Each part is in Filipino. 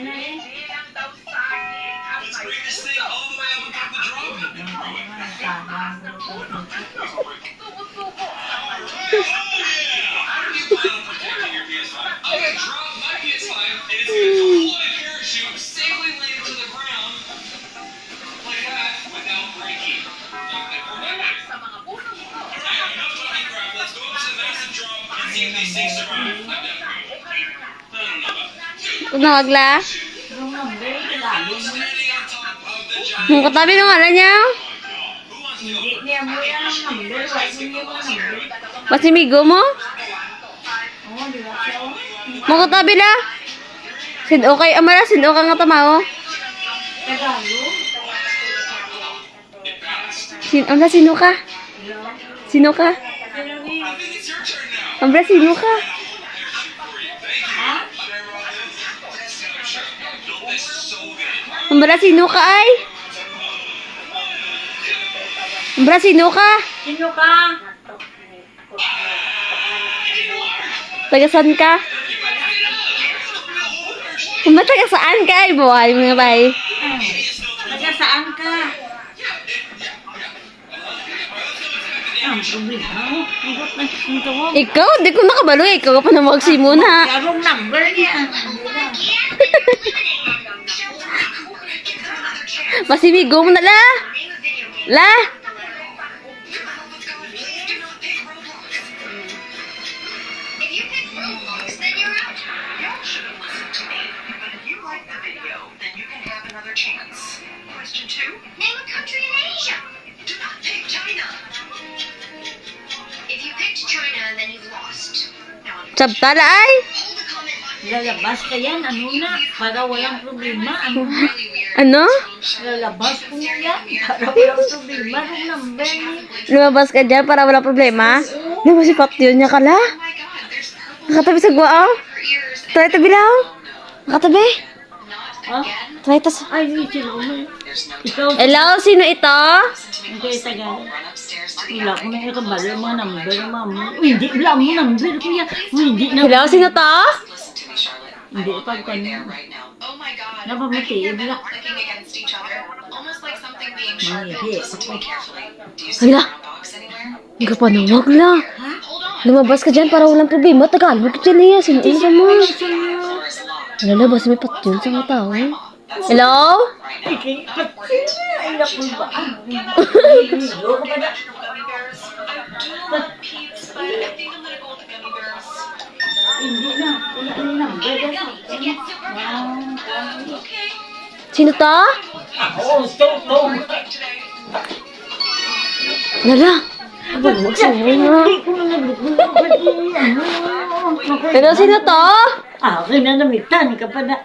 Let's bring this thing all the way up above the drum. Oh yeah! How do you plan on protecting your PS5? I'm gonna drop my PS5 and it's gonna come on a parachute, safely land to the ground like that without breaking. Alright, enough talking crap. Let's go up to the massive drum and see if these things survive. I'm down for it. I don't know about Nagla? standing on top of the giant. Nung katabi nung ala niya? Who wants to go? Pasimigo mo? Nung katabi la? Sin okay, amara, sin okay nga tamao? Sino ka? Sino ka? I think it's your turn now. Ambra, sino ka? Built this so good. Ambra, sino ka ay? Ambra, sino ka? Sino ka? Taga saan ka? Ambra, taga saan ka ay? Buhay mo nga ba ay? Taga saan ka? Ang problema mo. Igot na ito mo. Ikaw, di ko nakabalo. Ikaw ka pa na magsimuna. Yarong number niya. Pasimigo mo na la. La. If you pick Roblox, then you're out. You should have listened to me. But if you like the video, then you can have another chance. Question 2. Name a country in Asia. Do not pick China. If you picked China, then you've lost. Now, Sabtala ay. hold the comment button. Lalabas ka yan. Ano na? Para walang problema. Ano na? Really weird. Ano? Lalabas ko na yan. Para walang problema. Anong number niya? Lumabas ka dyan para wala problema? Di ba si Pat yun niya kala? Oh my god, there's purple Nakatabi sa guwao? for ears. Try tabi lang. Nakatabi. Ha? Try tas. Ay, hindi sila umay. Ikaw, Hello, sino ito? ikaw Tagalog. Wala ko na ikabalo yung mga number ng mama. Hindi, wala mo number kuya. Hindi na. Hello, sino to? Listen to me, Charlotte. Hindi, pag kanya. Right now. Oh my god. Napamati, I can hear wala. them clicking against each other. Almost like something being sharp. Mangihi. Listen to me carefully. Do you see Hala. a brown box anywhere? Hindi ka pa nawag la. Hold on. Lumabas ka dyan para walang problema. Tagalog ka dyan niya. Sino ka mo? The floor is locked. Lalabas may Pat yun sa mga tao. Hello? Ay, kay ay, napul ba? Gummy bears. I do love Peeps, but I think I'm gonna go with the gummy bears. Hindi na. Wala na yung number. Okay. Sino to? Oo, stop. Today. Lala. Huwag sa nga. Hindi ko na Hello, sino to? okay na namitan ka pa na.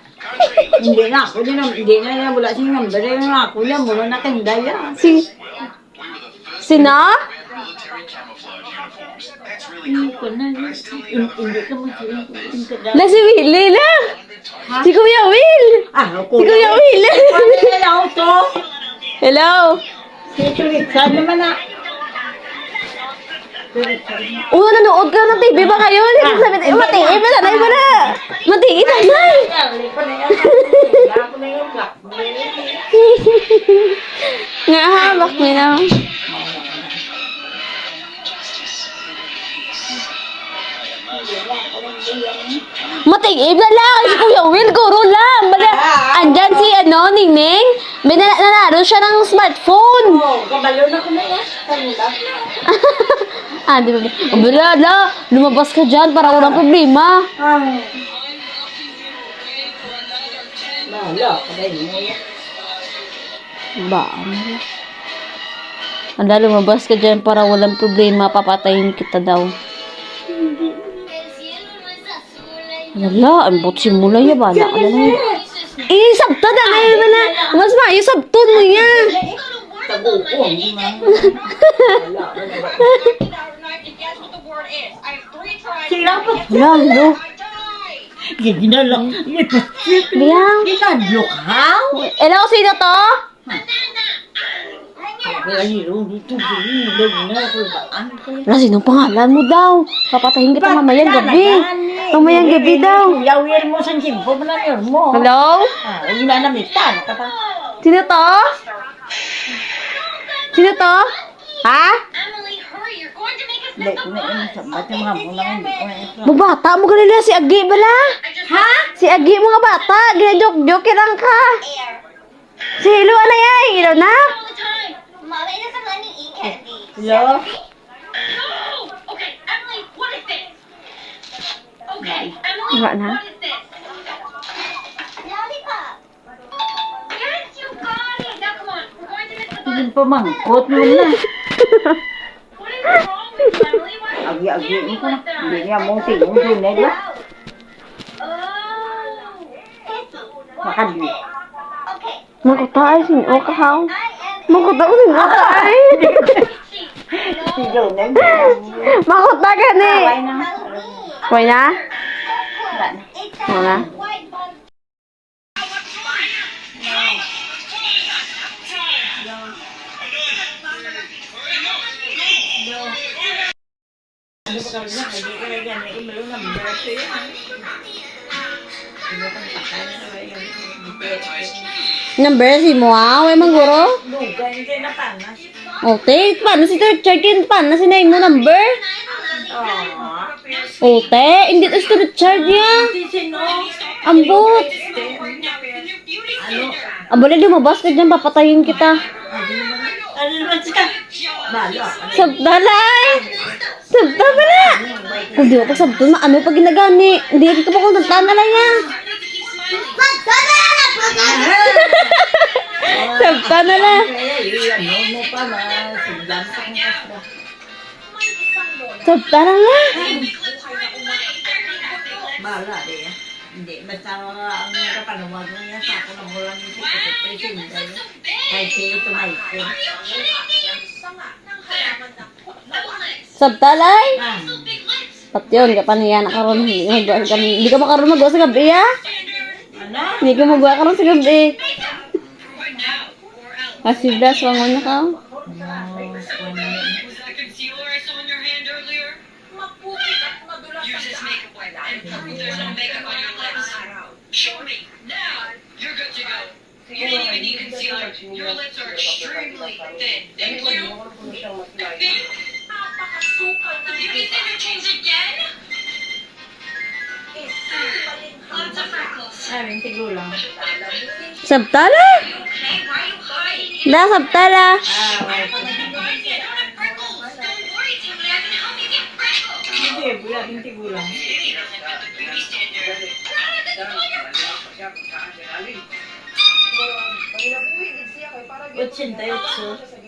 Hindi na ako din. Hindi na wala siyang number. Yung ako na, muna na kandaya. Sino? Military camouflage uniforms. That's really Hindi cool. ko na. Hindi ka magsilang. La si Willie la. Si Kuya Will. Ako Si Kuya Will. Paano na to? Hello. Si Churitsan naman na. Nanood ka ng TV ba kayo? Sabi tayo, matiib na nanay mo na. Matiib na nanay. Ako na yung blackberry. Nga ha, bak mo na. Matiib na lang. Si Kuya Will, guro lang. Bala, andyan si Ningning. May nanalo siya ng smartphone. Oh, kabalo na ko na yan. Kanila. Di ba? Bala, lumabas ka dyan para walang problema. Ay. Bahala ka na yun. Ba? Anda, lumabas ka dyan para walang problema. Papatayin kita daw. Alala, ang bot simula niya ba? Alala na yun. Sabto na kayo ba na? Mas maayo, sabto mo yan. Tago-on. Sila pa. Lalo. Ginala. Biyang. Ginadlo ka? Hello, sino to? Kaya nilo, dito, bilog na ako ba? Ano kaya? Wala, sinong pangalan mo daw? Papatayin kita mamayang gabi. Mamayang gabi daw. Yawir mo sa simpo, mananir mo. Hello? Ah, huwag na namitan. Kapa. Sino to? Sino to? Ha? Emily, hurry! You're going to make us Hindi miss ko the na bus. yun. Sabat yung mga mulang hindi ko na yun. Mabata mo kanila si Agi bala. Ha? Si Agi mga bata. Ginajoke-joke lang ka. Air. Si Hilo ano yan? Hilo na? All the time. Mama doesn't let me eat candy. Hello? No! Okay, Emily, what is this? Okay, Emily, Wala na. what is this? Lollipop. Yes, you got it. Now come on, we're going to miss the bus. Hindi pa mangkot mo na. What is wrong with you, Emily? Why are you Agi-agi mo candy ko na. like that? Hindi niya mo tingong tunay ba? Oh. Makadli. Okay. Makutay, sino ka haw? I am Makutay ko sino ka ay. Si Jonel. Makutay ka ni. Kaway na. Koy na? Wala na. Wala. white bun. Ano ba kami na? Hindi ka na dyan. Imalo na. Berso yan. Ano kang patay na ba yun? Number si mo ah, way mangguro. Lugan kayo na panas. Okay, paano si Richard kin? Paano si Nay mo number? Oh. Okay, hindi to si Richard ya. Si sino? Ambot. Ano? Abali lumabas ka dyan, papatayin kita. Ano naman siya? Balo. Sabdalay! Sabda pala! Kung di mo pa sabdo, ano pa ginagani? Hindi ka pa kung nagtana lang yan. Sabda na lang. Ano mo pa na? Siglan pa kong kasra. Sabda na lang. Bala eh. Hindi. Basta ang kapanawag mo niya sa ako na mula niya sa kapitay. Kahit siya ito may ito. Sabdalay! Ah. Pat yun, kapaniya na karon. Hindi ka makaroon magawa sa gabi ha? Ano? Hindi ka magawa karon sa gabi. Asidas, wangon na ka. The concealer I saw in your hand earlier? Use this makeup wipe and prove there's no makeup on your lips. Show me. Now, you're good to go. You don't even need concealer. Your lips are extremely thin. Thank you. Think? You can say your change again? Lots of freckles. Amin, tigulang. Sabdala? Okay, why are you hiding? Da, sabdala. Ah, okay. I don't have freckles. Don't worry, Timmy. I can help you get freckles. Hindi, bula din tigulang. He doesn't fit the beauty standard.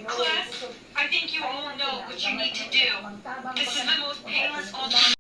Class, I think you all know what you need to do. This is the most painless alternative.